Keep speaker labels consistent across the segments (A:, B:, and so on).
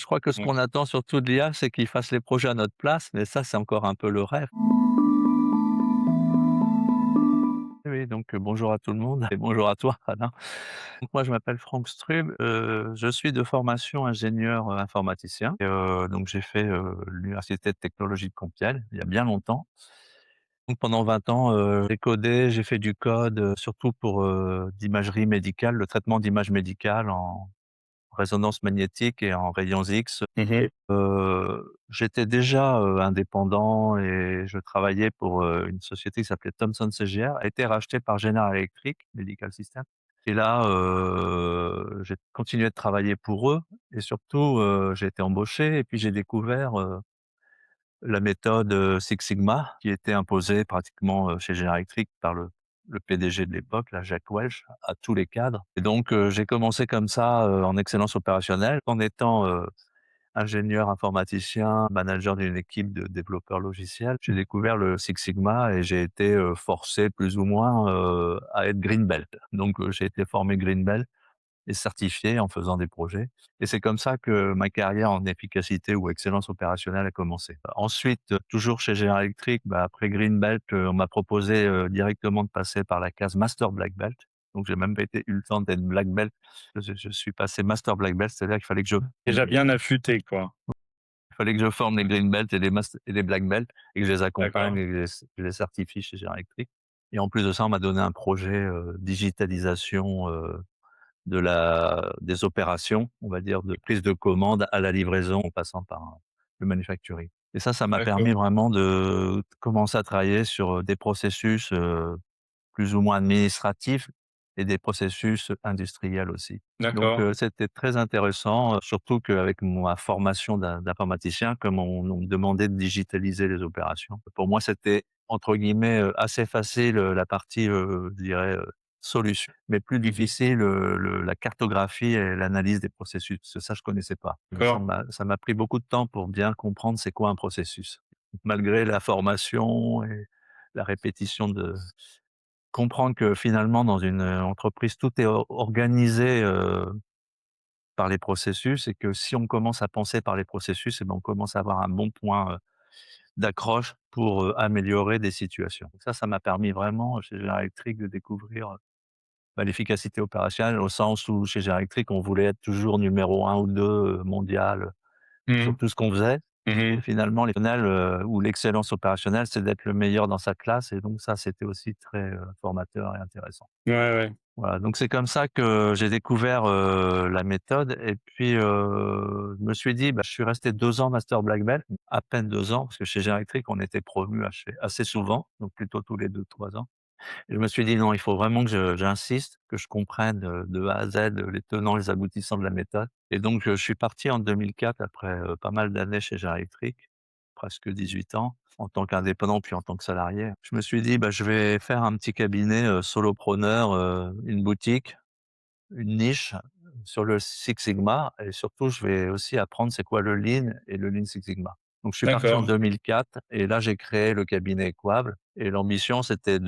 A: crois que ce
B: Ouais.
A: qu'on attend surtout de l'IA, c'est qu'il fasse les projets à notre place, mais ça, c'est encore un peu le rêve. Oui, donc bonjour à tout le monde et bonjour à toi, Alain. Donc moi, je m'appelle Franck Strub, je suis de formation ingénieur, informaticien et donc j'ai fait, l'université de technologie de Compiègne, il y a bien longtemps. Donc pendant 20 ans, j'ai codé, j'ai fait du code, surtout pour, d'imagerie médicale, le traitement d'images médicales en résonance magnétique et en rayons X.
B: Mmh.
A: J'étais déjà, indépendant et je travaillais pour, une société qui s'appelait Thomson CGR, a été rachetée par General Electric Medical Systems et là, j'ai continué de travailler pour eux et surtout, j'ai été embauché et puis j'ai découvert, la méthode, Six Sigma qui était imposée pratiquement, chez General Electric par le PDG de l'époque, là, Jacques Welch, à tous les cadres et donc j'ai commencé comme ça, en excellence opérationnelle en étant, ingénieur informaticien, manager d'une équipe de développeurs logiciels. J'ai découvert le Six Sigma et j'ai été, forcé plus ou moins, à être green belt. Donc j'ai été formé green belt et certifié en faisant des projets et c'est comme ça que ma carrière en efficacité ou excellence opérationnelle a commencé. Ensuite, toujours chez General Electric, après green belt, on m'a proposé, directement de passer par la case master black belt. Donc j'ai même pas eu le temps d'être black belt. Je suis passé master black belt, c'est-à-dire qu'il fallait que je
B: Déjà bien affûté, quoi.
A: forme les green belts et les black belts et que je les accompagne
B: D'accord.
A: et que je les certifie chez General Electric et en plus de ça, on m'a donné un projet, digitalisation, des opérations, on va dire, de prise de commande à la livraison en passant par le manufacturing et ça m'a permis
B: D'accord.
A: vraiment de commencer à travailler sur, des processus, plus ou moins administratifs et des processus industriels aussi. Donc
B: D'accord.
A: c'était très intéressant, surtout qu'avec ma formation d'informaticien, comme on me demandait de digitaliser les opérations. Pour moi, c'était entre guillemets, «assez facile», la partie, je dirais, solution, mais plus
B: Mmh.
A: difficile, le la cartographie et l'analyse des processus, parce que ça, je connaissais pas.
B: D'accord.
A: Ça m'a pris beaucoup de temps pour bien comprendre c'est quoi un processus. Malgré la formation et la répétition de comprendre que finalement dans une, entreprise, tout est organisé, par les processus et que si on commence à penser par les processus et ben, on commence à avoir un bon point, d'accroche pour, améliorer des situations. Ça m'a permis vraiment chez General Electric de découvrir, l'efficacité opérationnelle au sens où chez General Electric, on voulait être toujours numéro un ou 2 mondial, sur
B: Mmh.
A: tout ce qu'on faisait. Et
B: Mmh.
A: finalement, ou l'excellence opérationnelle, c'est d'être le meilleur dans sa classe et donc ça, c'était aussi très, formateur et intéressant.
B: Ouais, ouais.
A: Voilà, donc c'est comme ça que j'ai découvert, la méthode et puis, je me suis dit: «Je suis resté 2 ans master black belt», à peine 2 ans, parce que chez General Electric, on était promus assez souvent, donc plutôt tous les 2 3 ans. Et je me suis dit: «Non, il faut vraiment que j'insiste, que je comprenne, de A à Z, les tenants, les aboutissants de la méthode» et donc je suis parti en 2004 après, pas mal d'années chez General Electric, presque 18 ans, en tant qu'indépendant puis en tant que salarié. Je me suis dit: je vais faire un petit cabinet, solopreneur, une boutique, une niche sur le Six Sigma et surtout je vais aussi apprendre c'est quoi le Lean et le Lean Six Sigma. Donc je suis parti en
B: D'accord.
A: 2004 et là j'ai créé le cabinet Equable et l'ambition c'était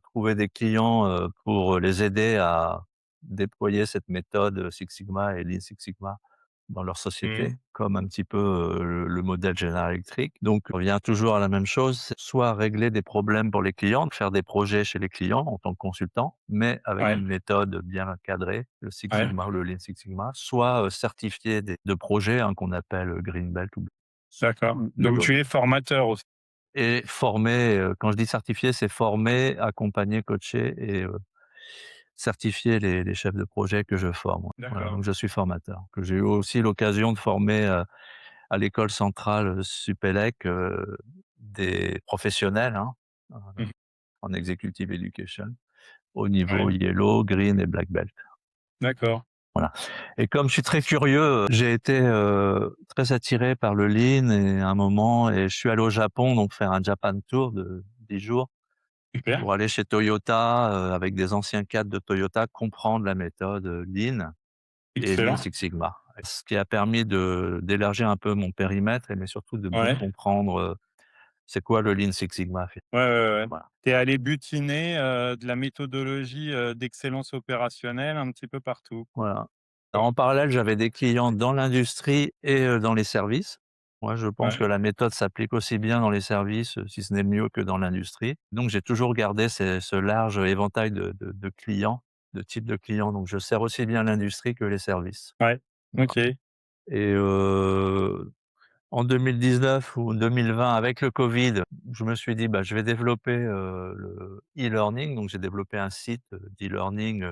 A: trouver des clients, pour les aider à déployer cette méthode, Six Sigma et Lean Six Sigma dans leur
B: Mmh.
A: société, comme un petit peu, le modèle General Electric. Donc on revient toujours à la même chose, c'est soit régler des problèmes pour les clients, faire des projets chez les clients en tant que consultant, mais avec
B: Ouais.
A: une méthode bien cadrée, le Six
B: Ouais.
A: Sigma ou le Lean Six Sigma, soit, certifier des projets, hein, qu'on appelle, Green Belt
B: D'accord.
A: ou
B: Donc
A: l'autre
B: tu es formateur aussi?
A: et former, quand je dis certifier, c'est former, accompagner, coacher et certifier les chefs de projet que je forme, ouais. Voilà,
B: D'accord.
A: donc je suis formateur, que j'ai eu aussi l'occasion de former, à l'école centrale, Supélec, des professionnels, hein, heu,
B: Mmh.
A: en executive education, au niveau
B: Ouais.
A: yellow, green et black belt.
B: D'accord.
A: Voilà et comme je suis très curieux, j'ai été, très attiré par le lean et à un moment et je suis allé au Japon, donc faire un Japan tour de 10 jours
B: Super.
A: pour aller chez Toyota, avec des anciens cadres de Toyota, comprendre la méthode, Lean et Lean
B: Excellent.
A: Six Sigma. Ce qui a permis d'élargir un peu mon périmètre mais surtout de bien
B: Ouais.
A: comprendre, c'est quoi le Lean Six Sigma?
B: Ouais, ouais, ouais.
A: Voilà.
B: Tu es allé butiner, de la méthodologie, d'excellence opérationnelle un petit peu partout.
A: Voilà. Alors, en parallèle, j'avais des clients dans l'industrie et dans les services. Moi, je pense que
B: Ouais,
A: la méthode s'applique aussi bien dans les services, si ce n'est mieux que dans l'industrie. Donc j'ai toujours gardé ce large éventail de clients, de types de clients. Donc je sers aussi bien l'industrie que les services.
B: ouais.
A: Voilà.
B: OK.
A: Et en 2019 ou 2020 avec le covid, je me suis dit: «Bah, je vais développer, le e-learning». Donc j'ai développé un site, d'e-learning,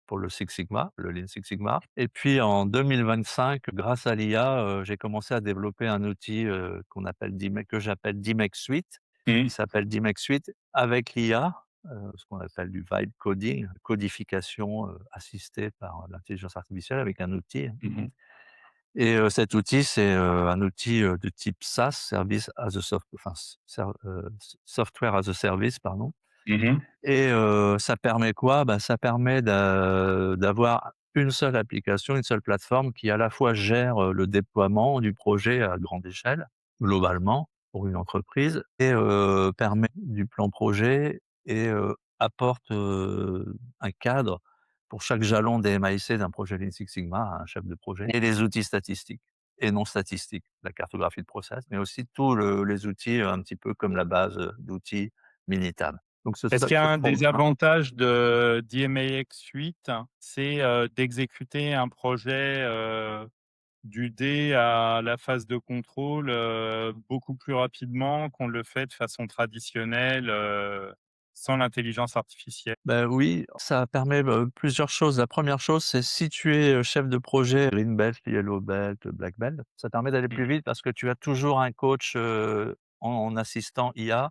A: pour le Six Sigma, le Lean Six Sigma. Et puis en 2025, grâce à l'IA, j'ai commencé à développer un outil, qu'on appelle Dime que j'appelle Dimex Suite, qui
B: Mmh.
A: s'appelle Dimex Suite avec l'IA, ce qu'on appelle du vibe coding, codification, assistée par l'intelligence artificielle avec un outil.
B: Mmh mh.
A: Et cet outil, c'est, un outil, de type SaaS, Service as a Soft enfin, Software as a Service, pardon.
B: Mmh mh.
A: Et ça permet quoi? Bah, ça permet d'avoir une seule application, une seule plateforme qui à la fois gère, le déploiement du projet à grande échelle, globalement, pour une entreprise et permet du plan projet et apporte, un cadre pour chaque jalon des MAIC d'un projet Lean Six Sigma, un chef de projet et les outils statistiques et non statistiques, la cartographie de process, mais aussi tous les outils, un petit peu comme la base, d'outils Minitab. Donc
B: Est-ce qu'il y a
A: ce
B: un des
A: programme
B: avantages de d'IMAX Suite, c'est, d'exécuter un projet, du dé à la phase de contrôle, beaucoup plus rapidement qu'on le fait de façon traditionnelle, sans l'intelligence artificielle?
A: bah, oui, ça permet, plusieurs choses. La première chose, c'est si tu es, chef de projet green belt, yellow belt, black belt, ça permet d'aller plus
B: Mmh.
A: vite parce que tu as toujours un coach, en assistant IA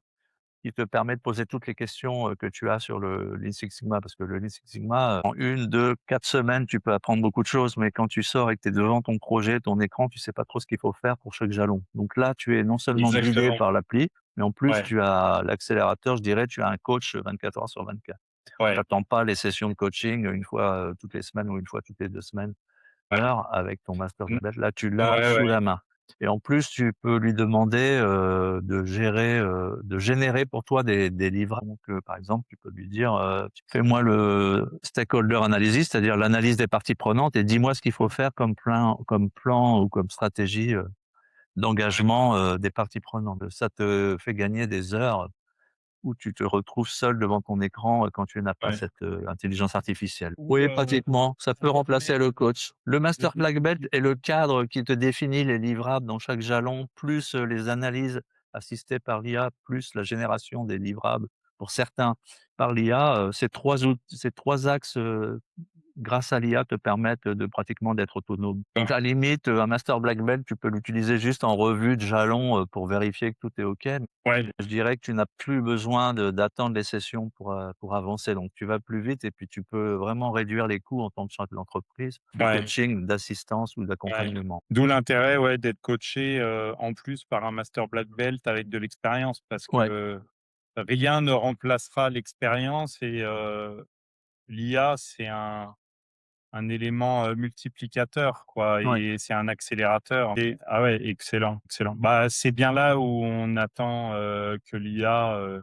A: qui te permet de poser toutes les questions, que tu as sur le Lean Six Sigma. Parce que le Lean Six Sigma, en 1, 2, 4 semaines, tu peux apprendre beaucoup de choses, mais quand tu sors et que tu es devant ton projet, ton écran, tu sais pas trop ce qu'il faut faire pour chaque jalon. Donc là, tu es non seulement guidé
B: Exactement.
A: par l'appli, mais en plus
B: Ouais,
A: tu as l'accélérateur, je dirais, tu as un coach 24 heures sur 24.
B: ouais,
A: J'attends pas les sessions de coaching une fois, toutes les semaines ou une fois toutes les 2 semaines,
B: ouais.
A: heure avec ton master
B: Mmh.
A: Black Belt. Là, tu l'as
B: Ouais,
A: sous
B: ouais.
A: la main et en plus, tu peux lui demander, de générer pour toi des livres. Donc, par exemple, tu peux lui dire, «Fais-moi le stakeholder analysis», c'est-à-dire l'analyse des parties prenantes et dis-moi ce qu'il faut faire comme plan ou comme stratégie, d'engagement, des parties prenantes. Ça te fait gagner des heures où tu te retrouves seul devant ton écran, quand tu n'as pas
B: Ouais.
A: cette, intelligence artificielle.
B: Ou,
A: Oui, pratiquement, ça peut
B: pour
A: remplacer
B: revenir
A: le coach. Le
B: de
A: master black belt est le cadre qui te définit les livrables dans chaque jalon, plus, les analyses assistées par l'IA, plus la génération des livrables pour certains par l'IA, ces 3 axes, grâce à l'IA te permettent de pratiquement d'être autonome. Donc
B: ouais,
A: à la limite, un master black belt, tu peux l'utiliser juste en revue de jalon, pour vérifier que tout est OK.
B: ouais,
A: Je dirais que tu n'as plus besoin d'attendre les sessions pour avancer, donc tu vas plus vite et puis tu peux vraiment réduire les coûts en tant que chef d'entreprise, de
B: ouais,
A: coaching, d'assistance ou
B: ouais.
A: d'accompagnement.
B: D'où l'intérêt, ouais, d'être coaché, en plus par un master black belt avec de l'expérience parce
A: Ouais,
B: que rien ne remplacera l'expérience et l'IA, c'est un élément, multiplicateur, quoi
A: ouais.
B: et c'est un accélérateur et ah ouais, excellent, excellent. Bah, c'est bien là où on attend, que l'IA,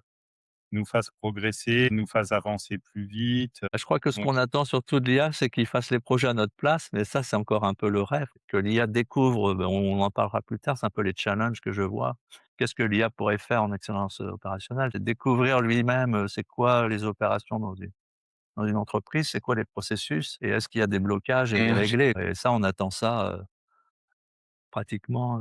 B: nous fasse progresser, nous fasse avancer plus vite.
A: Bah, je crois que ce
B: Donc
A: qu'on attend surtout de l'IA, c'est qu'il fasse les projets à notre place, mais ça, c'est encore un peu le rêve, que l'IA découvre, on en parlera plus tard, c'est un peu les challenges que je vois. Qu'est-ce que l'IA pourrait faire en excellence, opérationnelle? C'est découvrir lui-même, c'est quoi les opérations dans une entreprise, c'est quoi les processus et est-ce qu'il y a des blocages et les
B: mmh,
A: régler? Et ça, on attend ça, pratiquement,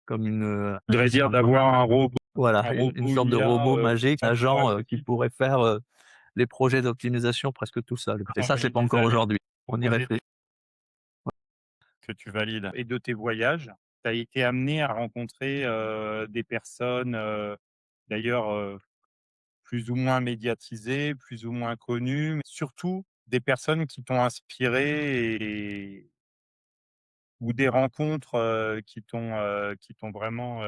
A: comme
B: je voudrais dire d'avoir
A: voilà,
B: un
A: une
B: robot
A: sorte de
B: IA,
A: robot magique,
B: sans pouvoir
A: agent, qui
B: réfléchir.
A: pourrait faire, les projets d'optimisation presque tout seul, quoi. Et ça, c'est
B: Envoyer
A: pas
B: des
A: encore
B: alertes
A: aujourd'hui. On y réfléchit.
B: que tu valides et de tes voyages, tu as été amené à rencontrer, des personnes, d'ailleurs, plus ou moins médiatisées, plus ou moins connues, mais surtout des personnes qui t'ont inspiré et ou des rencontres, qui t'ont vraiment,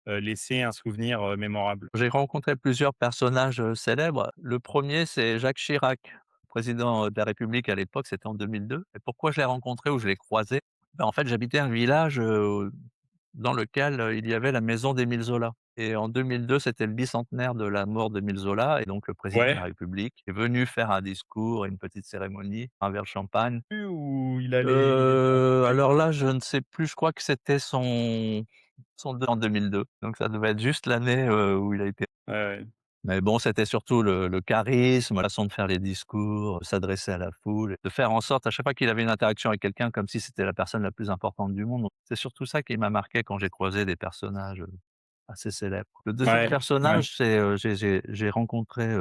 B: laissé un souvenir, mémorable?
A: J'ai rencontré plusieurs personnages, célèbres. Le premier, c'est Jacques Chirac, président, de la République à l'époque, c'était en 2002. Et pourquoi je l'ai rencontré ou je l'ai croisé? En fait, j'habitais un village, dans lequel, il y avait la maison d'Émile Zola. et en 2002, c'était le bicentenaire de la mort d'Émile Zola et donc le président de
B: Ouais.
A: la République est venu faire un discours et une petite cérémonie, un verre de champagne.
B: Ou il était en congé?
A: Alors là, je ne sais plus, je crois que c'était son deuil en 2002, donc ça devait être juste l'année, où il a été,
B: Ouais, ouais.
A: mais bon, c'était surtout le charisme, la façon de faire les discours, s'adresser à la foule, de faire en sorte à chaque fois qu'il avait une interaction avec quelqu'un comme si c'était la personne la plus importante du monde. Donc c'est surtout ça qui m'a marqué quand j'ai croisé des personnages, assez célèbres. Le deuxième
B: Ouais, ouais,
A: personnage, c'est, j'ai rencontré,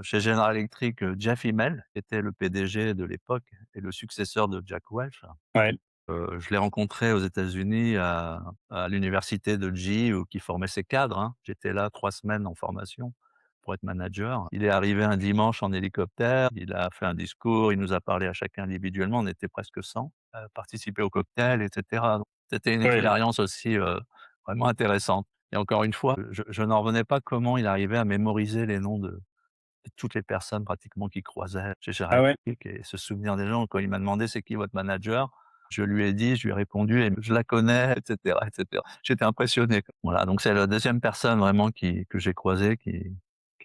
A: chez General Electric, Jeff Immelt, qui était le PDG de l'époque et le successeur de Jack Welch.
B: ouais,
A: Je l'ai rencontré aux États-Unis à l'université de GE où qui formait ses cadres, hein. J'étais là 3 semaines en formation pour être manager. Il est arrivé un dimanche en hélicoptère, il a fait un discours, il nous a parlé à chacun individuellement, on était presque 100, participer au cocktail et cetera. Donc c'était une
B: ouais.
A: expérience aussi, vraiment intéressante et encore une fois, je n'en revenais pas comment il arrivait à mémoriser les noms de toutes les personnes pratiquement qu'il croisait chez
B: Ah
A: Gérald
B: ouais?
A: Pique et se souvenir des gens. Quand il m'a demandé: «C'est qui votre manager?» Je lui ai dit, je lui ai répondu et je la connais et cetera et cetera. J'étais impressionné, quoi. Voilà, donc c'est la deuxième personne vraiment que j'ai croisée qui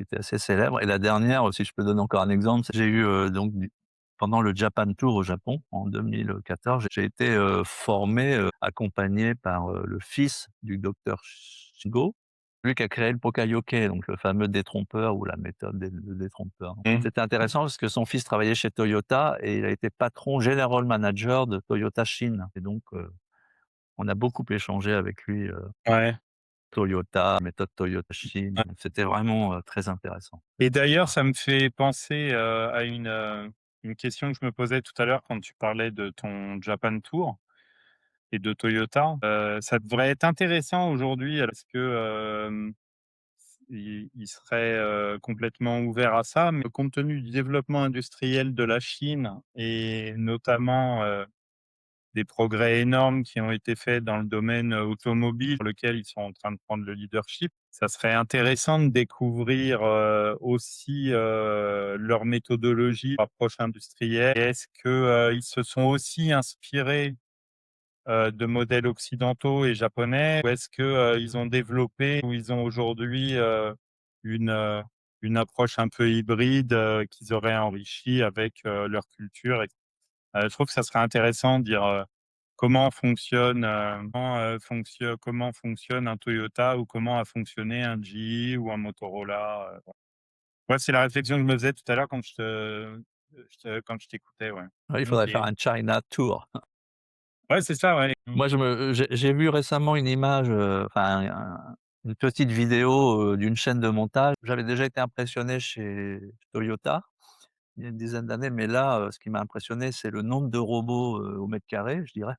A: était assez célèbre et la dernière, si je peux donner encore un exemple, c'est j'ai eu, donc du pendant le Japan Tour au Japon en 2014, j'ai été, formé, accompagné par, le fils du docteur Shigo, lui qui a créé le Poka-yoke, donc le fameux détrompeur ou la méthode le détrompeur.
B: Mmh.
A: C'était intéressant parce que son fils travaillait chez Toyota et il a été patron general manager de Toyota Chine et donc on a beaucoup échangé avec lui,
B: Ouais,
A: Toyota, méthode Toyota Chine,
B: ouais.
A: c'était vraiment, très intéressant.
B: Et d'ailleurs, ça me fait penser, à une question que je me posais tout à l'heure quand tu parlais de ton Japan Tour et de Toyota. Ça devrait être intéressant aujourd'hui, parce que, ils seraient, complètement ouverts à ça, mais compte tenu du développement industriel de la Chine et notamment, des progrès énormes qui ont été faits dans le domaine, automobile, sur lequel ils sont en train de prendre le leadership. Ça serait intéressant de découvrir, aussi, leur méthodologie, leur approche industrielle. Et est-ce que, ils se sont aussi inspirés, de modèles occidentaux et japonais? Ou est-ce que, ils ont développé ou ils ont aujourd'hui, une, heu, une approche un peu hybride, qu'ils auraient enrichie avec, leur culture? Je trouve que ça serait intéressant de dire, comment fonctionne un Toyota ou comment a fonctionné un GE ou un Motorola, ouais, c'est la réflexion que je me faisais tout à l'heure quand je t'écoutais, ouais.
A: Ouais, il faudrait
B: OK.
A: faire un China Tour.
B: Ouais, c'est ça, ouais. Mmh.
A: Moi, j'ai vu récemment une image, enfin une petite vidéo, d'une chaîne de montage. J'avais déjà été impressionné chez Toyota il y a une dizaine d'années, mais là, ce qui m'a impressionné, c'est le nombre de robots, au mètre carré, je dirais,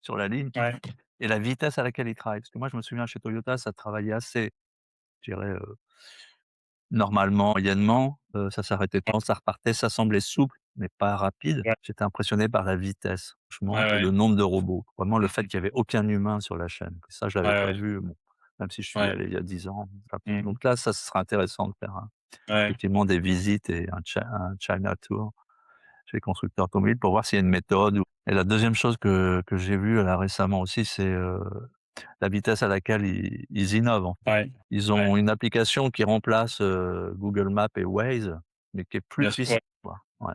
A: sur la ligne
B: Ouais,
A: et la vitesse à laquelle ils travaillent. Parce que moi, je me souviens chez Toyota, ça travaillait assez, je dirais, normalement, moyennement, ça s'arrêtait de
B: ouais,
A: temps, ça repartait, ça semblait souple, mais pas rapide.
B: ouais,
A: J'étais impressionné par la vitesse,
B: ouais,
A: franchement et
B: ouais.
A: le nombre de robots. Vraiment le
B: Mmh
A: fait
B: mh.
A: qu'il y avait aucun humain sur la chaîne. Ça, je l'avais
B: Ouais,
A: pas
B: ouais,
A: vu, bon, même si je suis
B: ouais.
A: allé il y a 10 ans.
B: Mmh.
A: Donc là, ça, ce sera intéressant de faire
B: Ouais,
A: effectivement des visites et un China tour chez les constructeurs automobiles pour voir s'il y a une méthode ou et la deuxième chose que j'ai vue là récemment aussi, c'est, la vitesse à laquelle ils innovent, en fait.
B: ouais,
A: Ils
B: ouais.
A: ont une application qui remplace, Google Maps et Waze, mais qui est plus
B: Bien sûr,
A: puissante,
B: ouais.
A: quoi. Ouais,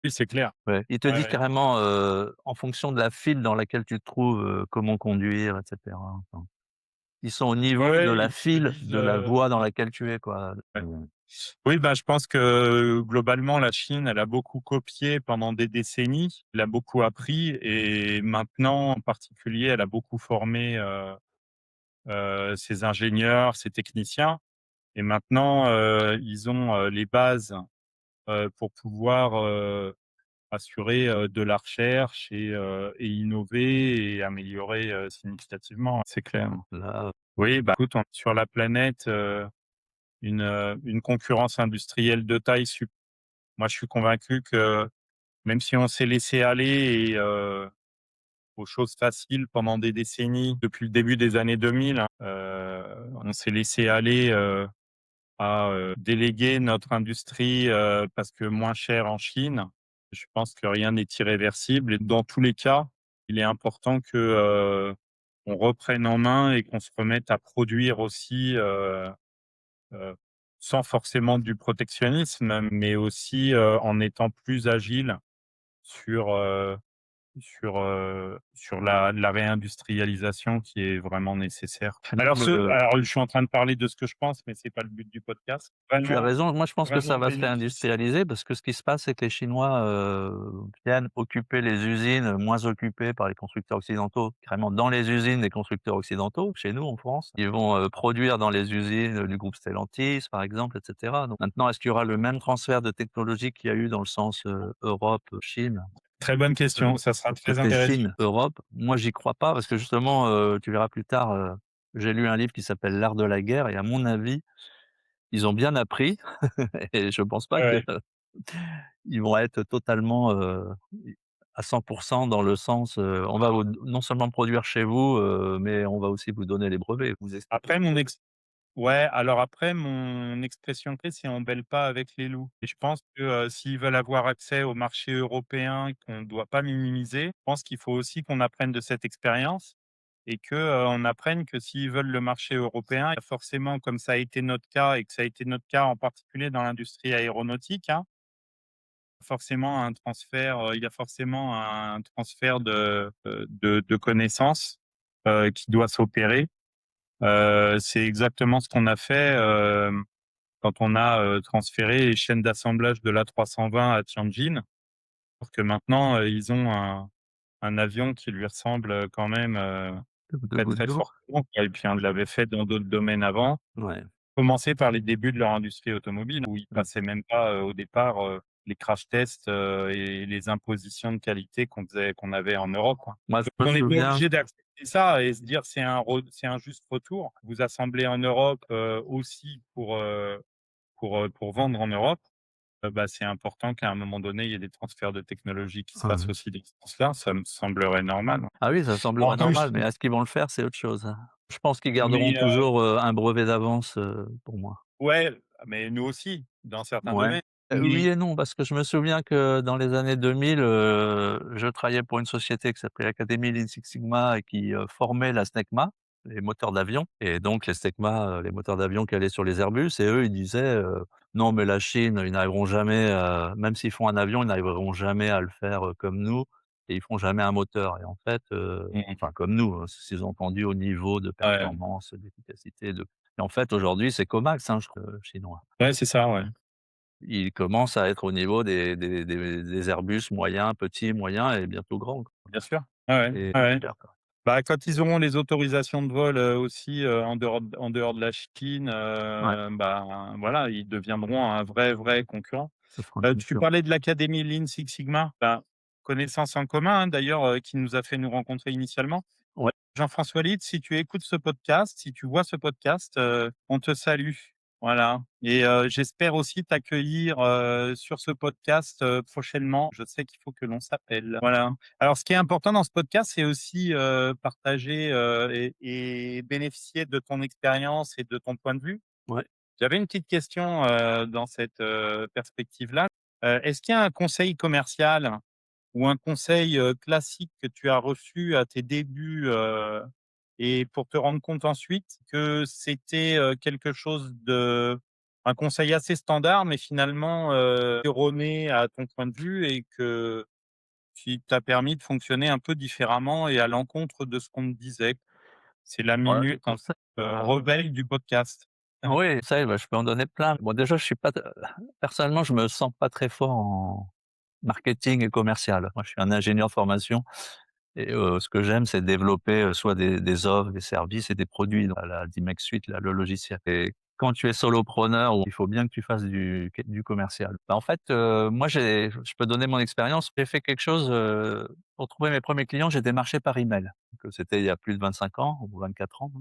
B: Oui, c'est clair.
A: ouais. Il te
B: Ouais,
A: dit
B: ouais.
A: carrément, en fonction de la file dans laquelle tu te trouves, comment conduire et cetera. Enfin, ils sont au
B: Ouais,
A: niveau de
B: ouais,
A: la
B: ils te
A: file
B: disent,
A: de la voie dans laquelle tu es, quoi.
B: ouais. Oui, bah, je pense que globalement, la Chine, elle a beaucoup copié pendant des décennies. Elle a beaucoup appris et maintenant, en particulier, elle a beaucoup formé, ses ingénieurs, ses techniciens et maintenant, ils ont, les bases, pour pouvoir, assurer, de la recherche et innover et améliorer, significativement. C'est clair.
A: Là,
B: Oui, bah, écoute, on sur la planète, une concurrence industrielle de taille sup moi, je suis convaincu que même si on s'est laissé aller aux choses faciles pendant des décennies, depuis le début des années 2000, hein, on s'est laissé aller, à, déléguer notre industrie, parce que moins cher en Chine. Je pense que rien n'est irréversible et dans tous les cas, il est important que, on reprenne en main et qu'on se remette à produire aussi, heu, sans forcément du protectionnisme, mais aussi, en étant plus agile sur, sur la réindustrialisation qui est vraiment nécessaire. Alors
A: Le
B: alors je suis en train de parler de ce que je pense, mais c'est pas le but du podcast.
A: Tu as
B: Vraiment,
A: raison. Moi, je pense que ça
B: vraiment
A: va se
B: bénéficier.
A: réindustrialiser parce que ce qui se passe, c'est que les Chinois, viennent occuper les usines moins occupées par les constructeurs occidentaux, carrément dans les usines des constructeurs occidentaux, chez nous en France. Ils vont, produire dans les usines du groupe Stellantis, par exemple, et cetera. Donc maintenant, est-ce qu'il y aura le même transfert de technologie qu'il y a eu dans le sens, Europe-Chine?
B: Très bonne question, ça sera très
A: Côté
B: intéressant.
A: Chine, Europe, moi j'y crois pas parce que justement, tu verras plus tard, j'ai lu un livre qui s'appelle «L'art de la guerre» et à mon avis, ils ont bien appris et je pense pas
B: Ouais,
A: que
B: ouais.
A: ils vont être totalement, à 100 dans le sens, on va vous non seulement produire chez vous, mais on va aussi vous donner les brevets, vous exploiter.
B: Après mon ex Ouais, alors après mon expression clé, c'est: «On bêle pas avec les loups» et je pense que, s'ils veulent avoir accès au marché européen qu'on ne doit pas minimiser, je pense qu'il faut aussi qu'on apprenne de cette expérience et que, on apprenne que s'ils veulent le marché européen, il y a forcément, comme ça a été notre cas et que ça a été notre cas en particulier dans l'industrie aéronautique, hein, forcément un transfert, il y a forcément un transfert de connaissances, qui doit s'opérer. C'est exactement ce qu'on a fait, quand on a, transféré les chaînes d'assemblage de l'A320 à Tianjin, pour que maintenant, ils ont un avion qui lui ressemble, quand même,
A: De
B: très,
A: bout de
B: très
A: lourd.
B: fortement, et puis on l'avait fait dans d'autres domaines avant.
A: Ouais.
B: Commencer par les débuts de leur industrie automobile où ils
A: Mmh.
B: passaient même pas, au départ, les crash tests, et les impositions de qualité qu'on avait en Europe, quoi.
A: Moi, je me
B: Donc on est bien
A: souviens
B: obligé d'accepter ça et se dire: c'est un juste retour». Vous assemblez en Europe, aussi pour vendre en Europe, bah, c'est important qu'à un moment donné, il y ait des transferts de technologie qui se fassent
A: ouais.
B: aussi dans ce sens-là. Ça me semblerait normal.
A: Ah oui, ça
B: Alors
A: semblerait
B: comme je
A: normal, mais est-ce qu'ils vont le faire? C'est autre chose, hein. Je pense qu'ils garderont
B: mais
A: toujours, un brevet d'avance, pour moi.
B: ouais, mais nous aussi, dans certains
A: Ouais.
B: domaines.
A: Oui
B: Mais
A: et non, parce que je me souviens que dans les années 2000, je travaillais pour une société qui s'appelait l'Académie Lean Six Sigma et qui, formait la SNECMA, les moteurs d'avion et donc les SNECMA, les moteurs d'avion qui allaient sur les Airbus et eux, ils disaient, «Non mais la Chine, ils n'arriveront jamais à même s'ils font un avion, ils n'arriveront jamais à le faire, comme nous et ils feront jamais un moteur» et en fait,
B: mmh mh.
A: enfin comme nous, hein, sous-entendu au niveau de
B: Ouais,
A: performance, d'efficacité, de et en fait aujourd'hui, c'est Comax, hein, je chinois.
B: ouais, c'est ça, ouais,
A: Il commence à être au niveau des Airbus moyens, petits, moyens et bientôt grands, quoi
B: bien sûr. Ouais, ouais,
A: et
B: ouais, ouais.
A: cher, quoi.
B: Bah, quand ils auront les autorisations de vol, aussi, en dehors de la Chine,
A: Ouais,
B: bah, voilà, ils deviendront un vrai concurrent.
A: ça fera une
B: Tu
A: concurrence.
B: parlais de l'académie Lean Six Sigma, bah, connaissance en commun, hein, d'ailleurs, qui nous a fait nous rencontrer initialement.
A: Ouais,
B: Jean-François Litt, si tu écoutes ce podcast, si tu vois ce podcast, on te salue. Voilà et j'espère aussi t'accueillir, sur ce podcast, prochainement. Je sais qu'il faut que l'on s'appelle. Voilà. Alors ce qui est important dans ce podcast, c'est aussi, partager, et bénéficier de ton expérience et de ton point de vue.
A: ouais,
B: J'avais une petite question, dans cette, perspective-là. Est-ce qu'il y a un conseil commercial ou un conseil, classique que tu as reçu à tes débuts, et pour te rendre compte ensuite que c'était, quelque chose de un conseil assez standard, mais finalement, erroné à ton point de vue et qui t'a permis de fonctionner un peu différemment et à l'encontre de ce qu'on te disait? C'est la
A: voilà des
B: minute un
A: conseils.
B: peu, rebelle du podcast.
A: Oui, ça, bah, je peux en donner plein. Bon, déjà, je suis pas personnellement, je me sens pas très fort en marketing et commercial. Moi, je suis un ingénieur de formation et ce que j'aime, c'est développer, soit des offres, des services et des produits, dans la Dimex Suite, là, le logiciel et quand tu es solopreneur, il faut bien que tu fasses du commercial. Bah, en fait, moi, je peux donner mon expérience. J'ai fait quelque chose, pour trouver mes premiers clients, j'ai démarché par email. Donc, c'était il y a plus de 25 ans ou 24 ans,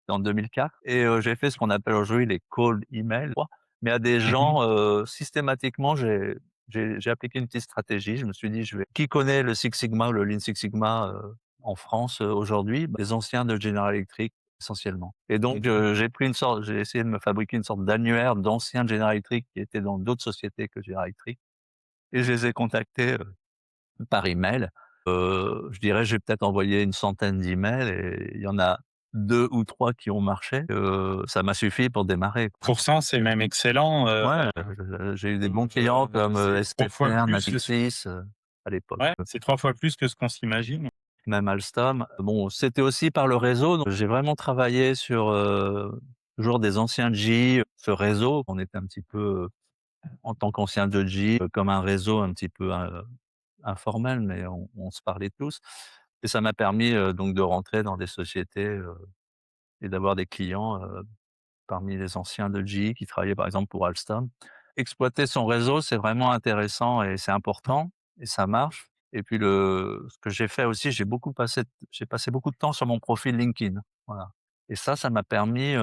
A: en 2004 et j'ai fait ce qu'on appelle aujourd'hui les cold emails, mais à des
B: Mmh mh.
A: gens, systématiquement, j'ai appliqué une petite stratégie. Je me suis dit: «Je vais» qui connaît le Six Sigma, le Lean Six Sigma, en France, aujourd'hui? Bah, les anciens de General Electric, essentiellement et donc
B: Mmh.
A: j'ai essayé de me fabriquer une sorte d'annuaire d'anciens de General Electric qui étaient dans d'autres sociétés que General Electric et je les ai contactés, par email Je dirais, j'ai peut-être envoyé une centaine d'emails et il y en a 2 ou 3 qui ont marché, ça m'a suffi pour démarrer, quoi.
B: C'est même excellent,
A: Ouais, j'ai eu des bons clients comme,
B: c'est 3 fois
A: STFR,
B: plus que ce
A: Natixis, à l'époque,
B: ouais, c'est 3 fois plus que ce qu'on s'imagine.
A: même Alstom. Bon, c'était aussi par le réseau, donc j'ai vraiment travaillé sur, toujours des anciens GE, ce réseau. On était un petit peu, en tant qu'anciens de GE, comme un réseau un petit peu, informel, mais on se parlait tous et ça m'a permis, donc de rentrer dans des sociétés, et d'avoir des clients, parmi les anciens de GE qui travaillaient par exemple pour Alstom. Exploiter son réseau, c'est vraiment intéressant et c'est important et ça marche. Et puis ce que j'ai fait aussi, j'ai passé beaucoup de temps sur mon profil LinkedIn, voilà. Et ça m'a permis,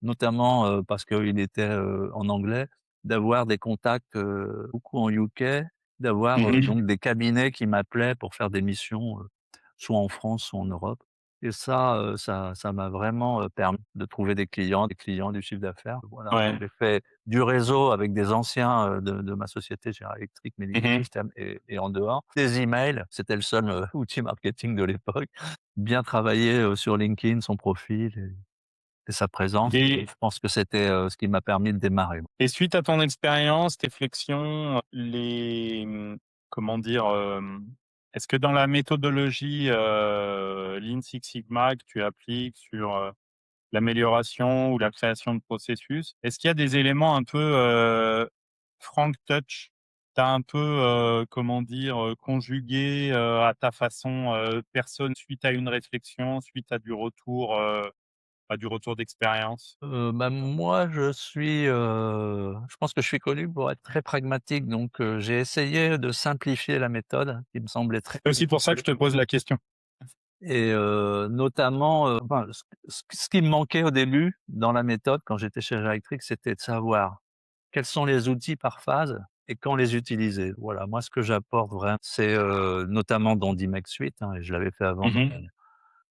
A: notamment, parce qu'il était, en anglais, d'avoir des contacts, beaucoup en UK, d'avoir,
B: Mmh.
A: donc des cabinets qui m'appelaient pour faire des missions, soit en France, soit en Europe. Et ça m'a vraiment, permis de trouver des clients, du chiffre d'affaires. Voilà, donc
B: Ouais.
A: j'ai fait du réseau avec des anciens, de ma société General Electric Medical
B: Mmh.
A: Systems et en dehors. Des emails, c'était le seul, outil marketing de l'époque. Bien travailler, sur LinkedIn, son profil et sa présence.
B: Et
A: Je pense que c'était, ce qui m'a permis de démarrer.
B: suite à ton expérience, tes réflexions, comment dire? Est-ce que dans la méthodologie, Lean Six Sigma que tu appliques sur, l'amélioration ou la création de processus, est-ce qu'il y a des éléments un peu, Frank Touch? Tu as un peu, comment dire? Conjugué, à ta façon, personne suite à une réflexion, suite à du retour d'expérience?
A: Bah, moi, je pense que je suis connu pour être très pragmatique, donc j'ai essayé de simplifier la méthode qui me semblait très
B: C'est aussi pour ça que je te pose la question.
A: et notamment, enfin, ce qui me manquait au début dans la méthode quand j'étais chez General Electric, c'était de savoir quels sont les outils par phase et quand les utiliser. Voilà, moi, ce que j'apporte vraiment, c'est, notamment dans d'Imax Suite, hein, et je l'avais fait avant
B: Mmh.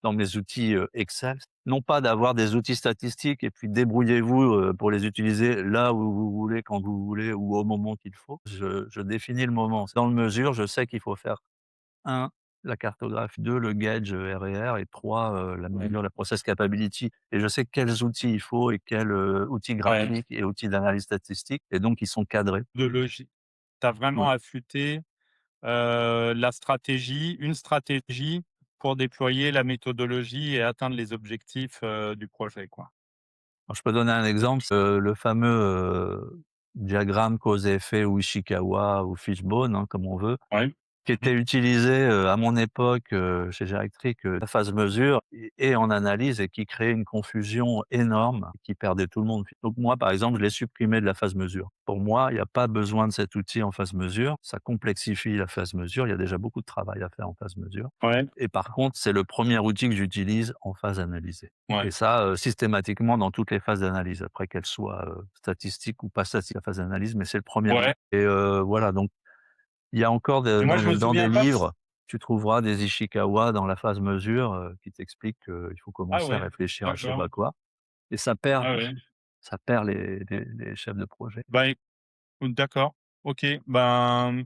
A: dans mes outils, Excel. Non pas d'avoir des outils statistiques et puis débrouillez-vous, pour les utiliser là où vous voulez, quand vous voulez ou au moment qu'il faut. Je définis le moment. Dans le mesure, je sais qu'il faut faire 1 la cartographie, 2 le gauge, RER et 3 la
B: Ouais.
A: mesure, la process capability et je sais quels outils il faut et quels, outils
B: Ouais.
A: graphiques et outils d'analyse statistique et donc ils sont cadrés.
B: De logique. Tu as vraiment
A: Ouais.
B: affûté, la stratégie une stratégie pour déployer la méthodologie et atteindre les objectifs, du projet, quoi.
A: Alors je peux donner un exemple, le fameux, diagramme cause et effet ou Ishikawa ou Fishbone, hein, comme on veut.
B: Ouais.
A: Qui
B: Mmh.
A: était utilisé, à mon époque, chez Gerectric, la phase mesure et en analyse et qui créait une confusion énorme, qui perdait tout le monde. Donc moi, par exemple, je l'ai supprimé de la phase mesure. Pour moi, il y a pas besoin de cet outil en phase mesure, ça complexifie la phase mesure, il y a déjà beaucoup de travail à faire en phase mesure
B: Ouais,
A: et par contre, c'est le premier outil que j'utilise en phase analysée
B: ouais,
A: et ça, systématiquement dans toutes les phases d'analyse, après qu'elles soient, statistiques ou pas statistiques, la phase d'analyse, mais c'est le premier
B: ouais.
A: et voilà donc il y a encore
B: Et moi, je me
A: dans des
B: souviens pas s
A: livres, tu trouveras des Ishikawa dans la phase mesure, qui t'expliquent qu'il faut
B: ah
A: commencer à
B: ouais,
A: réfléchir à je sais
B: d'accord.
A: pas quoi et ça
B: Ah ouais.
A: perd les chefs de projet
B: Bah, d'accord. OK. Ben,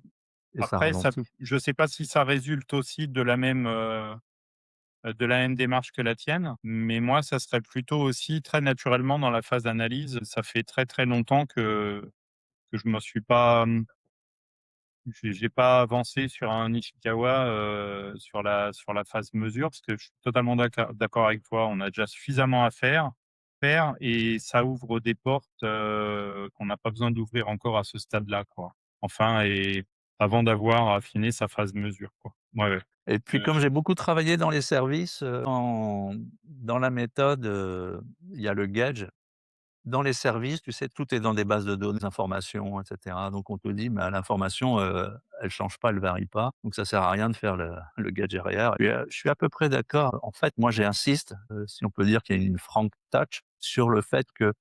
A: et ça
B: après ça
A: ralentit.
B: je sais pas si ça résulte aussi de la même démarche que la tienne, mais moi, ça serait plutôt aussi très naturellement dans la phase d'analyse. Ça fait très, très longtemps que je me suis pas, j'ai pas avancé sur un Ishikawa, sur la phase mesure parce que je suis totalement d'accord avec toi. On a déjà suffisamment à faire et ça ouvre des portes, qu'on n'a pas besoin d'ouvrir encore à ce stade-là, quoi. Enfin et avant d'avoir affiné sa phase mesure, quoi. Ouais, ouais.
A: Et puis comme j'ai beaucoup travaillé dans les services, dans la méthode, il y a le gauge. Dans les services, tu sais, tout est dans des bases de données, des informations et cetera. Donc on te dit: «Bah, l'information, elle change pas, elle varie pas, donc ça sert à rien de faire le gauge derrière» et je suis à peu près d'accord. En fait, moi, j'insiste, si on peut dire qu'il y a une frank touch sur le fait que,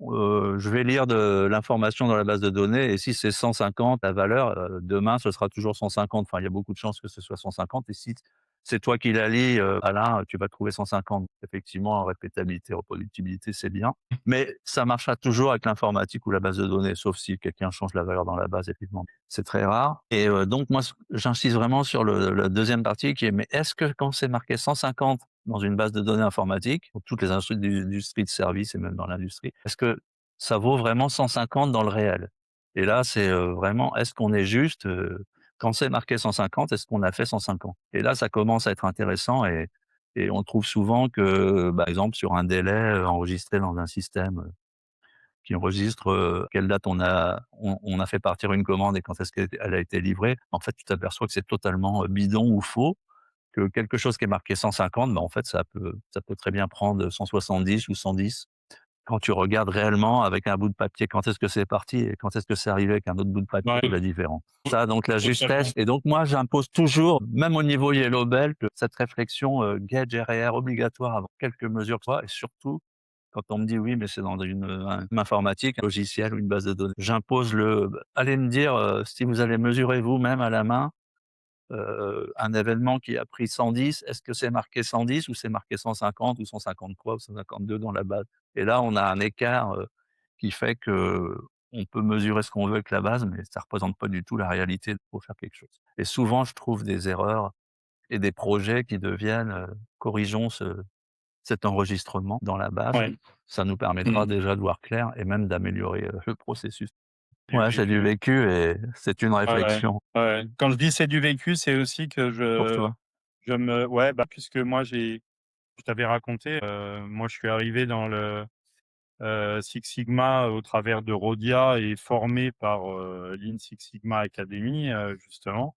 A: je vais lire de l'information dans la base de données et si c'est 150 la valeur, demain ce sera toujours 150. Enfin, il y a beaucoup de chances que ce soit 150 et si c'est toi qui la lis, Alain, tu vas trouver 150. Effectivement, répétabilité, reproductibilité, c'est bien, mais ça marchera toujours avec l'informatique ou la base de données, sauf si quelqu'un change la valeur dans la base, effectivement. C'est très rare et donc moi, j'insiste vraiment sur la 2e partie qui est: mais est-ce que quand c'est marqué 150 dans une base de données informatique, pour toutes les industries de services et même dans l'industrie, est-ce que ça vaut vraiment 150 dans le réel? Et là, c'est, vraiment est-ce qu'on est juste, quand c'est marqué 150, est-ce qu'on a fait 150? Et là, ça commence à être intéressant et on trouve souvent que, par exemple, sur un délai, enregistré dans un système, qui enregistre, quelle date on a fait partir une commande et quand est-ce qu'elle a été livrée. En fait, tu t'aperçois que c'est totalement, bidon ou faux, que quelque chose qui est marqué 150, en fait, ça peut très bien prendre 170 ou 110. Quand tu regardes réellement avec un bout de papier, quand est-ce que c'est parti et quand est-ce que c'est arrivé avec un autre bout de papier,
B: Ouais,
A: la différence. Ça, donc la
B: totalement.
A: justesse et donc moi, j'impose toujours, même au niveau Yellow Belt, cette réflexion, gauge RR obligatoire avant quelques mesures que ce soit et surtout quand on me dit: «Oui, mais c'est dans une informatique, un logiciel ou une base de données». J'impose allez me dire, si vous allez mesurer vous-même à la main, un événement qui a pris 110, est-ce que c'est marqué 110 ou c'est marqué 150 ou 153 ou 152 dans la base? Et là, on a un écart, qui fait que on peut mesurer ce qu'on veut avec la base, mais ça représente pas du tout la réalité pour faire quelque chose. Et souvent, je trouve des erreurs et des projets qui deviennent, corrigeons cet enregistrement dans la base.
B: Ouais.
A: Ça nous permettra
B: Mmh.
A: déjà de voir clair et même d'améliorer, le processus.
B: Du
A: Ouais, c'est du
B: vécu.
A: vécu et c'est une
B: Ouais, ouais.
A: réflexion
B: Ouais. Quand je dis: «C'est du vécu», c'est aussi que
A: pour toi.
B: puisque moi je t'avais raconté, moi je suis arrivé dans le, Six Sigma au travers de Rhodia et formé par, Lean Six Sigma Academy, justement.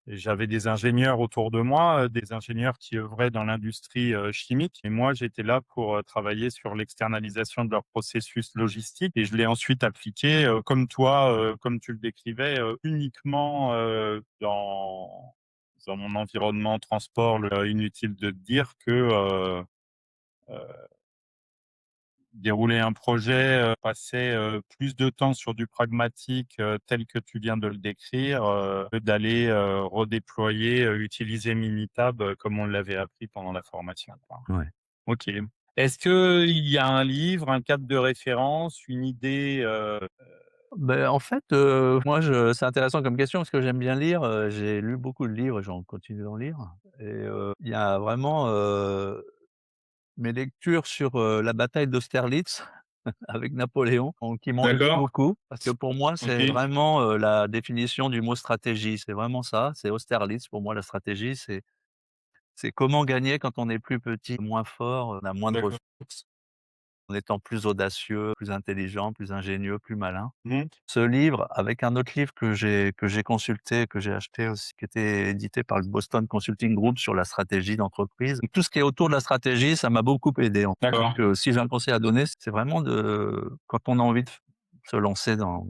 B: Et j'avais des ingénieurs autour de moi, des ingénieurs qui œuvraient dans l'industrie, chimique et moi j'étais là pour, travailler sur l'externalisation de leur processus logistique et je l'ai ensuite appliqué, comme toi, comme tu le décrivais, uniquement, dans mon environnement transport. Inutile de te dire que, dérouler un projet, passer, plus de temps sur du pragmatique, tel que tu viens de le décrire, que d'aller, redéployer, utiliser Minitab, comme on l'avait appris pendant la formation, quoi.
A: Ouais.
B: OK. Est-ce qu'il y a un livre, un cadre de référence, une idée,
A: Ben en fait, moi je c'est intéressant comme question parce que j'aime bien lire, j'ai lu beaucoup de livres et j'en continue d'en lire et il y a vraiment, mes lectures sur, la bataille d'Austerlitz avec Napoléon qui m'ont aidé
B: D'accord.
A: beaucoup parce que pour moi, c'est
B: OK.
A: vraiment, la définition du mot stratégie. C'est vraiment ça, c'est Austerlitz pour moi la stratégie, c'est comment gagner quand on est plus petit, moins fort, on a moins de
B: D'accord.
A: ressources, en étant plus audacieux, plus intelligent, plus ingénieux, plus malin.
B: Mmh.
A: Ce livre, avec un autre livre que j'ai consulté, que j'ai acheté aussi, qui était édité par le Boston Consulting Group sur la stratégie d'entreprise. Tout ce qui est autour de la stratégie, ça m'a beaucoup aidé en fait.
B: D'accord.
A: Donc, si j'ai un conseil à donner, c'est vraiment quand on a envie de se lancer dans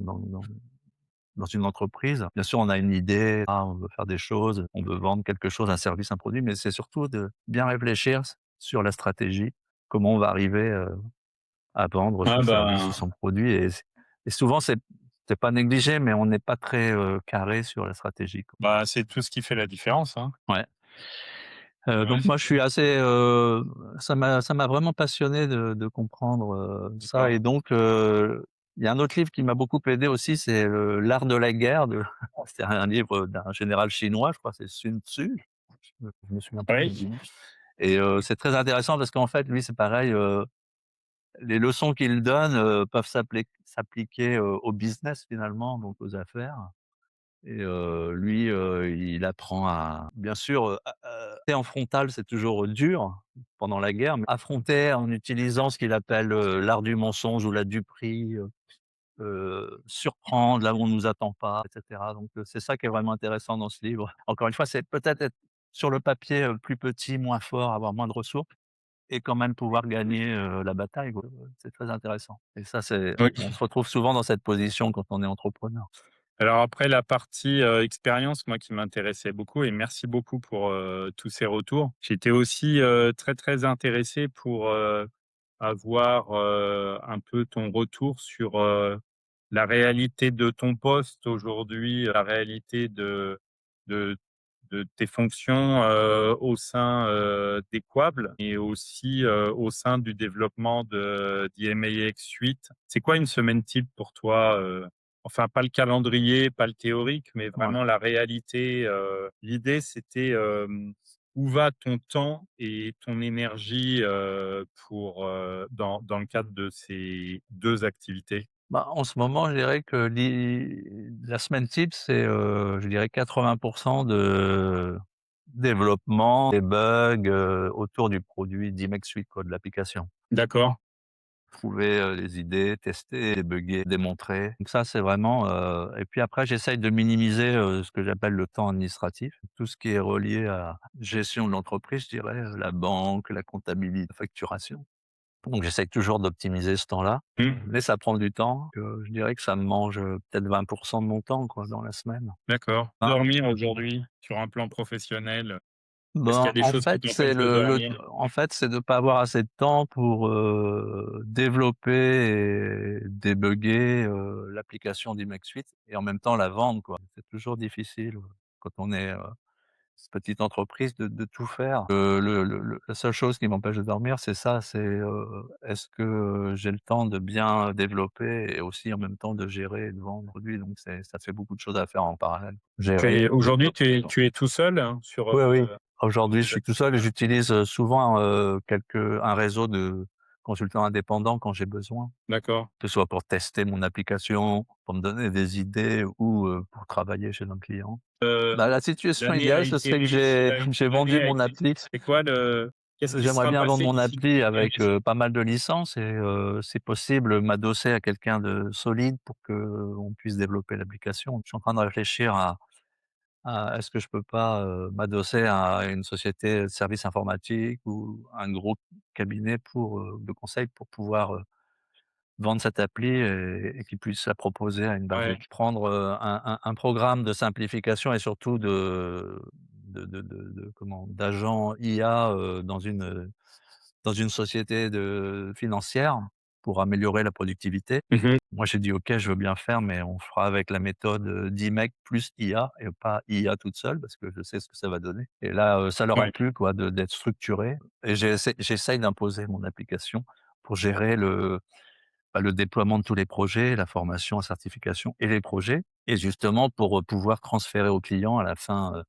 A: une entreprise, bien sûr, on a une idée, on veut faire des choses, on veut vendre quelque chose, un service, un produit, mais c'est surtout de bien réfléchir sur la stratégie, comment on va arriver, à vendre
B: Ah
A: son service ou
B: ben,
A: son produit et souvent c'est pas négligé, mais on n'est pas très, carré sur la stratégie, quoi.
B: bah, c'est tout ce qui fait la différence, hein.
A: Ouais,
B: Ouais,
A: donc moi je suis assez, ça m'a vraiment passionné de comprendre, ça
B: d'accord.
A: et donc il y a un autre livre qui m'a beaucoup aidé aussi, c'est, L'art de la guerre de c'est un livre d'un général chinois, je crois que c'est Sun Tzu, je me souviens pas
B: Oui.
A: du nom et c'est très intéressant parce qu'en fait lui c'est pareil, les leçons qu'il donne, peuvent s'appliquer, au business finalement, donc aux affaires et lui, il apprend à bien sûr, en frontal, c'est toujours dur pendant la guerre, mais affronter en utilisant ce qu'il appelle, l'art du mensonge ou la duperie, surprendre là où on nous attend pas et cetera, donc c'est ça qui est vraiment intéressant dans ce livre. Encore une fois, c'est peut-être être sur le papier, plus petit, moins fort, avoir moins de ressources et quand même pouvoir gagner, la bataille, quoi. C'est très intéressant et ça, on
B: Oui.
A: se retrouve souvent dans cette position quand on est entrepreneur.
B: Alors après la partie, expérience, moi qui m'intéressait beaucoup et merci beaucoup pour, tous ces retours. J'étais aussi, très, très intéressé pour, avoir, un peu ton retour sur, la réalité de ton poste aujourd'hui, la réalité de de tes fonctions, au sein, d'Equable et aussi, au sein du développement de d'IMAX Suite. C'est quoi une semaine type pour toi, Enfin, pas le calendrier, pas le théorique, mais
A: Ouais.
B: vraiment la réalité, l'idée c'était, où va ton temps et ton énergie, dans le cadre de ces 2 activités?
A: Bah, en ce moment, je dirais que la semaine type, c'est, je dirais 80 de développement, des bugs, autour du produit d'Imex Suite quoi, de l'application.
B: D'accord.
A: Trouver, les idées, tester, débugger, démontrer. Donc ça, c'est vraiment, et puis après j'essaye de minimiser, ce que j'appelle le temps administratif. Tout ce qui est relié à gestion de l'entreprise, je dirais, la banque, la comptabilité, la facturation. Donc j'essaye toujours d'optimiser ce temps-là,
B: Mmh.
A: mais ça prend du temps, je dirais que ça me mange, peut-être 20 de mon temps, quoi, dans la semaine.
B: D'accord.
A: Hein?
B: Dormir aujourd'hui, sur un plan professionnel, est-ce qu'il y
A: Ben,
B: a des choses qui t'empêchent de dormir?
A: en fait, c'est de pas avoir assez de temps pour, développer et débugger, l'application d'Imax Suite et en même temps la vendre, quoi. C'est toujours difficile, quand on est, petite entreprise de tout faire. La seule chose qui m'empêche de dormir, c'est ça, c'est, est-ce que, j'ai le temps de bien développer et aussi en même temps de gérer et de vendre le produit, donc ça fait beaucoup de choses à faire en parallèle. Gérer,
B: Aujourd'hui,
A: développer.
B: tu es tout seul, hein,
A: Oui, oui.
B: sur
A: Aujourd'hui, je
B: ces
A: suis tout seul et
B: activités-là?
A: j'utilise, souvent, un réseau de consultants indépendants quand j'ai besoin,
B: D'accord.
A: que ce soit pour tester mon application, pour me donner des idées ou, pour travailler chez un client. Bah, la situation
B: L'année a
A: idéale, ce
B: été
A: serait que
B: réussie,
A: j'ai
B: l'année
A: vendu
B: a
A: mon
B: été
A: appli.
B: c'est quoi le qu'est-ce qui
A: J'aimerais
B: sera
A: bien vendre
B: passé
A: mon
B: d'ici
A: appli
B: l'année
A: avec,
B: réussie?
A: pas mal de licences et si possible, m'adosser à quelqu'un de solide pour qu'on puisse développer l'application. Je suis en train de réfléchir à est-ce que je peux pas, m'adosser à une société de services informatiques ou un gros cabinet de conseil pour pouvoir, vendre cette appli et qu'ils puissent la proposer à une base de
B: Ouais.
A: prendre, un programme de simplification et surtout d'agents IA, dans une société financière pour améliorer la productivité.
B: Mmh mh.
A: Moi, j'ai dit: «OK, je veux bien faire, mais on fera avec la méthode, d'IMEC plus IA et pas IA toute seule», parce que je sais ce que ça va donner et là, ça leur a
B: Ouais.
A: plu quoi d'être structuré et j'essaye d'imposer mon application pour gérer le déploiement de tous les projets, la formation, la certification et les projets et justement pour, pouvoir transférer aux clients à la fin,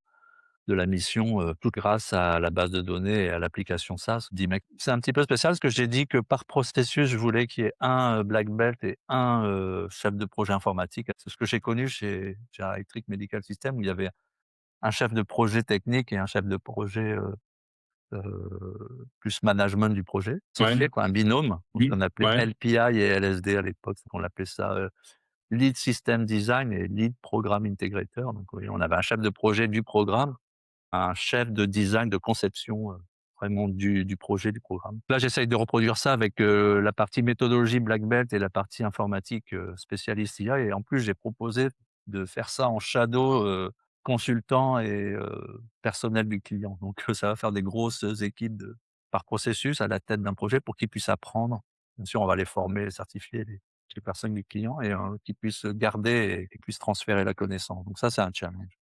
A: de la mission, tout grâce à la base de données et à l'application SaaS d'IMEC. C'est un petit peu spécial parce que j'ai dit que par processus, je voulais qu'il y ait un, black belt et un, chef de projet informatique. C'est ce que j'ai connu chez General Electric Medical Systems où il y avait un chef de projet technique et un chef de projet, plus management du projet,
B: Ouais.
A: associé quoi, un binôme
B: Mmh.
A: qu'on appelait
B: Ouais.
A: LPI et LSD à l'époque, on appelait ça, Lead System Design et Lead Program Integrator. Donc oui, on avait un chef de projet du programme, un chef de design, de conception, vraiment du projet, du programme. Là, j'essaye de reproduire ça avec, la partie méthodologie black belt et la partie informatique, spécialiste IA et en plus, j'ai proposé de faire ça en shadow, consultant et personnel du client. Donc ça va faire des grosses équipes par processus à la tête d'un projet pour qu'ils puissent apprendre. Bien sûr, on va les former, les certifier, les personnes du client et qu'ils puissent garder et qu'ils puissent transférer la connaissance. Donc ça, c'est un challenge.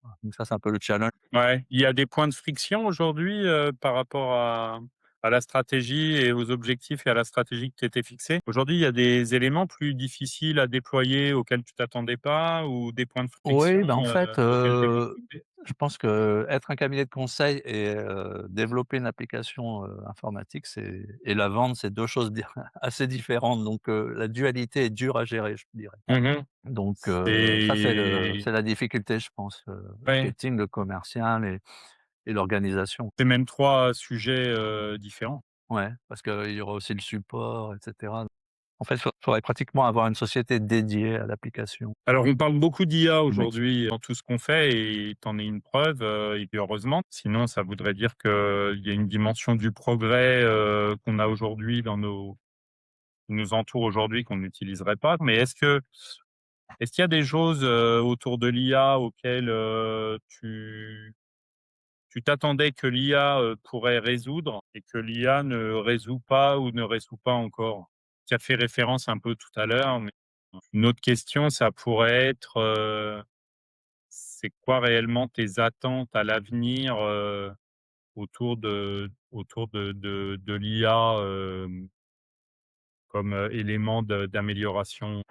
A: Voilà, donc ça, c'est un peu le challenge.
B: Ouais. Il y a des points de friction aujourd'hui, par rapport à la stratégie et aux objectifs et à la stratégie que tu t'étais fixée? Aujourd'hui, il y a des éléments plus difficiles à déployer auxquels tu t'attendais pas ou des points de friction,
A: Oui, ben, en fait,
B: auxquels tu es confronté?
A: je pense qu'être un cabinet de conseil et développer une application, informatique, et la vendre, c'est 2 choses assez différentes. Donc la dualité est dure à gérer, je dirais.
B: Mmh.
A: Donc ça,
B: C'est
A: c'est la difficulté, je pense,
B: ouais,
A: marketing, le commercial et l'organisation.
B: c'est même 3 sujets, différents.
A: Ouais, parce qu'il y aura aussi le support et cetera. En fait, faudrait pratiquement avoir une société dédiée à l'application.
B: Alors, on parle beaucoup d'IA
A: Imex.
B: aujourd'hui dans tout ce qu'on fait et tu en es une preuve, et puis heureusement. Sinon, ça voudrait dire qu'il y a une dimension du progrès, qu'on a aujourd'hui dans qui nous entoure aujourd'hui qu'on n'utiliserait pas. Mais est-ce qu'il y a des choses, autour de l'IA auxquelles, tu t'attendais que l'IA, pourrait résoudre et que l'IA ne résout pas ou ne résout pas encore? Tu as fait référence un peu tout à l'heure, mais une autre question, ça pourrait être, c'est quoi réellement tes attentes à l'avenir, autour de l'IA, comme, élément d'amélioration?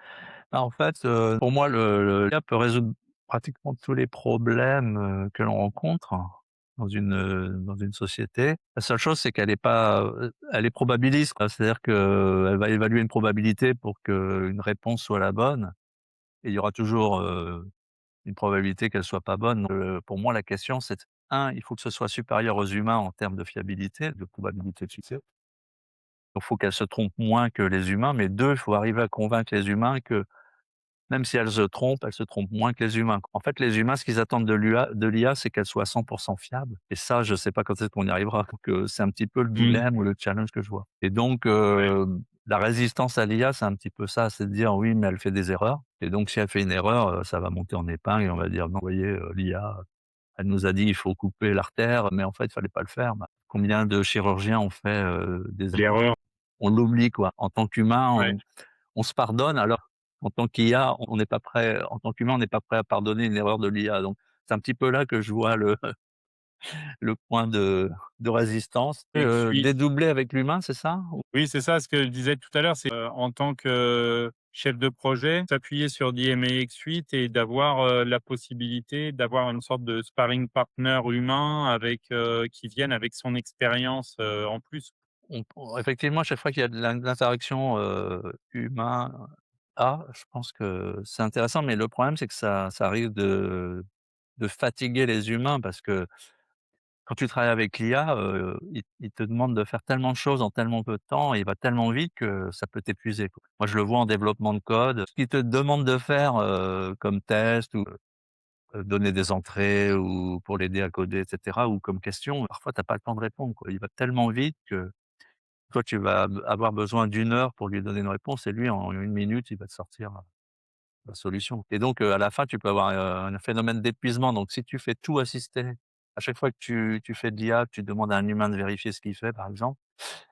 A: Bah, en fait, pour moi, l'IA peut résoudre pratiquement tous les problèmes, que l'on rencontre dans une société. La seule chose, c'est qu'elle est pas, elle est probabiliste, quoi. C'est-à-dire qu'elle va évaluer une probabilité pour qu'une réponse soit la bonne et il y aura toujours, une probabilité qu'elle soit pas bonne. Pour moi, la question, c'est un, il faut que ce soit supérieur aux humains en termes de fiabilité, de probabilité de succès. Il faut qu'elle se trompe moins que les humains, mais 2, il faut arriver à convaincre les humains que même si elle se trompe moins que les humains. En fait, les humains, ce qu'ils attendent de l'IA, c'est qu'elle soit 100% fiable et ça, je sais pas quand est-ce qu'on y arrivera. Donc c'est un petit peu le
B: Mmh.
A: dilemme ou le challenge que je vois et donc
B: Ouais.
A: la résistance à l'IA, c'est un petit peu ça, c'est de dire: «Oui, mais elle fait des erreurs» et donc si elle fait une erreur, ça va monter en épingle et on va dire: «Non, vous voyez, l'IA, elle nous a dit: "Il faut couper l'artère", mais en fait, il fallait pas le faire». Bah, combien de chirurgiens ont fait, des erreurs?
B: L'erreur,
A: On l'oublie, quoi. En tant qu'humain,
B: ouais.
A: on se pardonne, alors en tant qu'IA, on n'est pas prêt en tant qu'humain, on n'est pas prêt à pardonner une erreur de l'IA, donc c'est un petit peu là que je vois le point de résistance.
B: Et puis
A: Dédoubler avec l'humain, c'est ça?
B: oui, c'est ça, ce que je disais tout à l'heure, c'est, en tant que chef de projet, s'appuyer sur l'IMEX Suite et d'avoir, la possibilité d'avoir une sorte de sparring partner humain avec, qui vienne avec son expérience, en plus.
A: Effectivement, chaque fois qu'il y a de l'interaction, humain A, je pense que c'est intéressant, mais le problème, c'est que ça risque de fatiguer les humains parce que quand tu travailles avec l'IA, il te demande de faire tellement de choses en tellement peu de temps et il va tellement vite que ça peut t'épuiser, quoi. Moi, je le vois en développement de code. Ce qu'il te demande de faire, comme test ou, donner des entrées ou pour l'aider à coder et cetera ou comme question, parfois tu as pas le temps de répondre, quoi. Il va tellement vite que toi, tu vas avoir besoin d'une heure pour lui donner une réponse et lui, en 1 minute, il va te sortir la solution et donc à la fin, tu peux avoir, un phénomène d'épuisement donc si tu fais tout assister, à chaque fois que tu fais de l'IA, tu demandes à un humain de vérifier ce qu'il fait, par exemple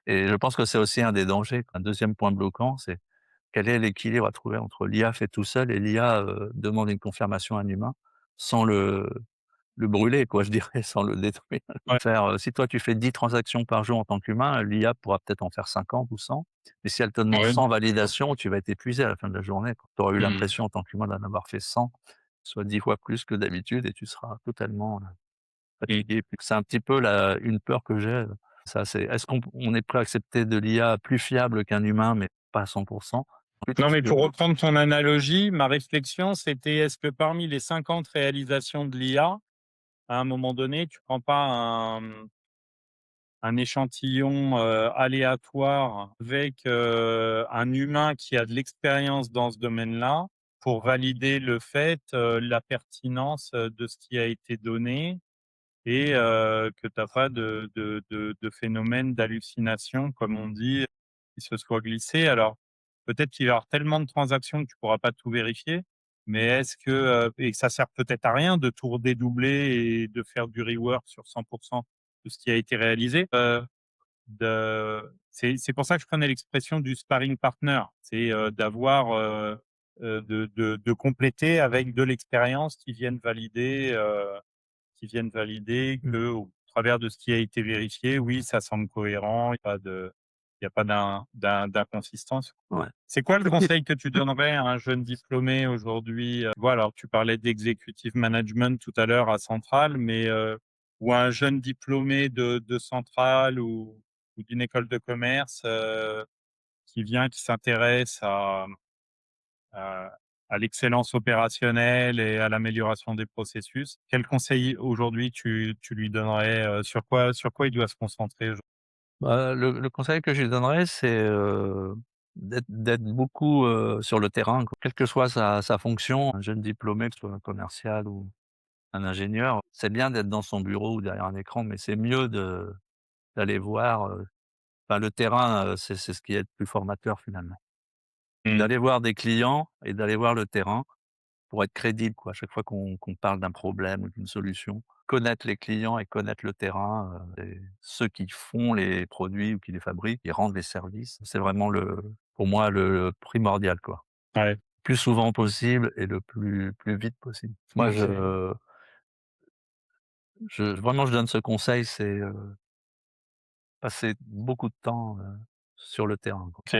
A: et je pense que c'est aussi un des dangers. Un deuxième point bloquant, c'est quel est l'équilibre à trouver entre l'IA fait tout seul et l'IA, demande une confirmation à un humain sans le brûler quoi, je dirais, sans le détruire.
B: Ouais,
A: Faire, si toi tu fais 10 transactions par jour en tant qu'humain, l'IA pourra peut-être en faire 50 ou 100, mais si elle te demande
B: ouais.
A: 100 validations, tu vas être épuisé à la fin de la journée, quoi. Tu auras eu
B: Mmh.
A: l'impression en tant qu'humain d'en avoir fait 100, soit 10 fois plus que d'habitude et tu seras totalement,
B: Mmh.
A: fatigué. Puis c'est un petit peu la une peur que j'ai, ça c'est est-ce qu'on est prêt à accepter de l'IA plus fiable qu'un humain, mais pas à 100? Ensuite,
B: Non,
A: est-ce
B: mais
A: que
B: pour reprendre ton analogie, ma réflexion, c'était: est-ce que parmi les 50 réalisations de l'IA, à un moment donné, tu prends pas un échantillon, aléatoire avec, un humain qui a de l'expérience dans ce domaine-là, pour valider le fait, la pertinence, de ce qui a été donné et que tu as pas de phénomène d'hallucination, comme on dit, qui se soit glissé. Alors, peut-être qu'il va y avoir tellement de transactions que tu pourras pas tout vérifier, mais est-ce que, et que ça sert peut-être à rien de tout redédoubler et de faire du rework sur 100 de ce qui a été réalisé. C'est pour ça que je prenais l'expression du sparring partner. C'est, d'avoir, de compléter avec de l'expérience qui viennent valider
A: mmh,
B: que au travers de ce qui a été vérifié, oui, ça semble cohérent, il y a pas d'inconsistance.
A: ouais.
B: C'est quoi le
A: Petit
B: conseil que tu donnerais à un jeune diplômé aujourd'hui? Voilà, tu parlais d'executive management tout à l'heure à Centrale, mais ou à un jeune diplômé de Centrale ou d'une école de commerce, qui vient, qui s'intéresse à à l'excellence opérationnelle et à l'amélioration des processus. Quel conseil aujourd'hui tu lui donnerais, sur quoi il doit se concentrer aujour
A: Bah, le conseil que je lui donnerais, c'est, d'être beaucoup, sur le terrain, quoi. Quelle que soit sa fonction, un jeune diplômé, que ce soit un commercial ou un ingénieur, c'est bien d'être dans son bureau ou derrière un écran, mais c'est mieux d'aller voir, enfin le terrain, c'est ce qui est le plus formateur finalement.
B: Mmh.
A: D'aller voir des clients et d'aller voir le terrain pour être crédible, quoi. À chaque fois qu'on parle d'un problème ou d'une solution, connaître les clients et connaître le terrain, et ceux qui font les produits ou qui les fabriquent et rendent les services, c'est vraiment pour moi le primordial, quoi.
B: Ouais.
A: plus souvent possible et le plus vite possible. Moi,
B: OK,
A: vraiment, je donne ce conseil, c'est, passer beaucoup de temps, sur le terrain, quoi,
B: OK.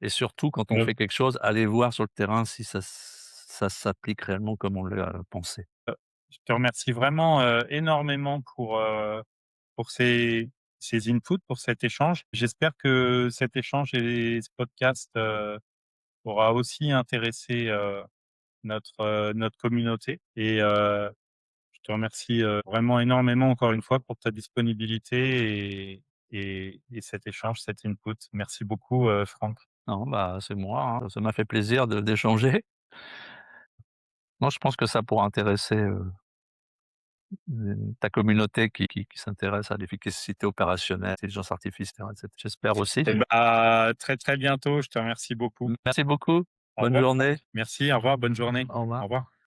A: et surtout quand on
B: Heu,
A: fait quelque chose, aller voir sur le terrain si ça s'applique réellement comme on l'a pensé.
B: je te remercie vraiment, énormément pour ces inputs, pour cet échange. J'espère que cet échange et ce podcast, aura aussi intéressé, notre communauté et je te remercie, vraiment énormément encore une fois pour ta disponibilité et cet échange, cet input. Merci beaucoup, Franck.
A: Non, bah, c'est moi, hein, ça m'a fait plaisir de d'échanger. Non, je pense que ça pourra intéresser, ta communauté qui s'intéresse à l'efficacité opérationnelle, l'intelligence artificielle et cetera. J'espère aussi.
B: Et bah, à très, très bientôt. Je te remercie beaucoup.
A: Merci beaucoup.
B: Au
A: Bonne
B: revoir.
A: journée.
B: Merci, au revoir, bonne journée.
A: Au
B: Au
A: revoir.
B: revoir.